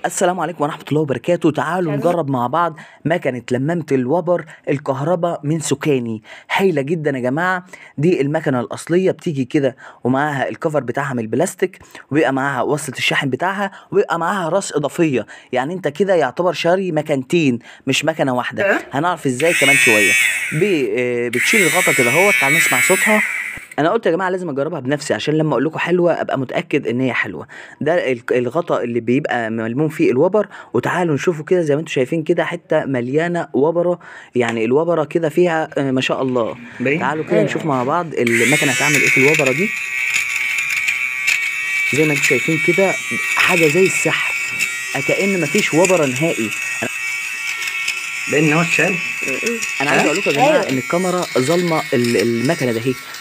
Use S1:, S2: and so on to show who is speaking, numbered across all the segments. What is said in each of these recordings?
S1: السلام عليكم ورحمة الله وبركاته. تعالوا نجرب مع بعض مكنة لمامة الوبر الكهرباء من سوكاني. هايلة جدا يا جماعة. دي المكنة الأصلية، بتيجي كده ومعاها الكفر بتاعها من البلاستيك، وبيبقى معاها وصلة الشاحن بتاعها، وبيبقى معاها راس إضافية. يعني أنت كده يعتبر شاري مكانتين مش مكنة واحدة. هنعرف إزاي كمان شوية. بتشيل الغطا كده اهوت. تعالوا نسمع صوتها. انا قلت يا جماعه لازم اجربها بنفسي عشان لما اقول لكم حلوه ابقى متاكد ان هي حلوه. ده الغطا اللي بيبقى ملموم فيه الوبر، وتعالوا نشوفوا كده زي ما انتم شايفين كده حته مليانه وبره. يعني الوبره كده فيها ما شاء الله. تعالوا كده نشوف مع بعض المكنه هتعمل ايه في الوبره دي. زي ما انتم شايفين كده حاجه زي السحر، كأن مفيش وبره نهائي.
S2: لان هو اتشال.
S1: انا عايز اقول لكم يا جماعه ان الكاميرا ظالمه المكنه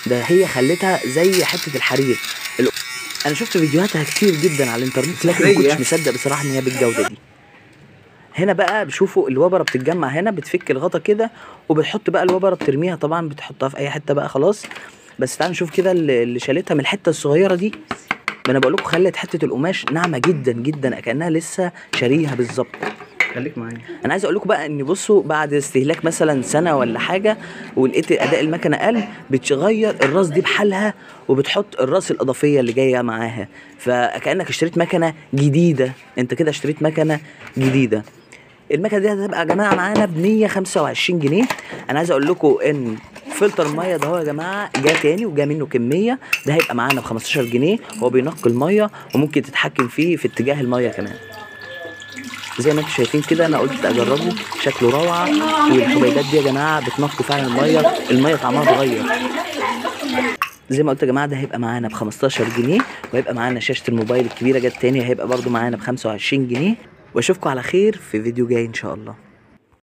S1: ده هي خلتها زي حته الحرير. انا شفت فيديوهاتها كتير جدا على الانترنت، لكن ما كنتش مصدق بصراحه ان هي بالجوده دي. هنا بقى بشوفوا الوبره بتتجمع هنا، بتفك الغطا كده وبتحط بقى الوبره، بترميها طبعا، بتحطها في اي حته بقى خلاص. بس تعالوا نشوف كده اللي شالتها من الحته الصغيره دي. ما انا بقول لكم خلت حته القماش ناعمه جدا جدا، كانها لسه شاريها بالظبط.
S2: خليك معايا.
S1: انا عايز اقول لكم بقى ان بصوا، بعد استهلاك مثلا سنه ولا حاجه ولقيت اداء المكنه قل، بتغير الراس دي بحالها وبتحط الراس الاضافيه اللي جايه معاها، فكانك اشتريت مكنه جديده. انت كده اشتريت مكنه جديده. المكنه دي هتبقى يا جماعه معانا ب 125 جنيه. انا عايز اقول لكم ان فلتر الميه ده هو يا جماعه جه تاني وجا منه كميه، ده هيبقى معانا ب 15 جنيه. هو بينقي الميه وممكن تتحكم فيه في اتجاه الميه كمان. زي ما انتم شايفين كده انا قلت اجربه، شكله روعه. والحبيبات دي يا جماعه بتنقي فعلا الميه طعمها اتغير. زي ما قلت يا جماعه ده هيبقى معانا ب 15 جنيه، وهيبقى معانا شاشه الموبايل الكبيره جت تاني، هيبقى برده معانا ب 25 جنيه. واشوفكم على خير في فيديو جاي ان شاء الله.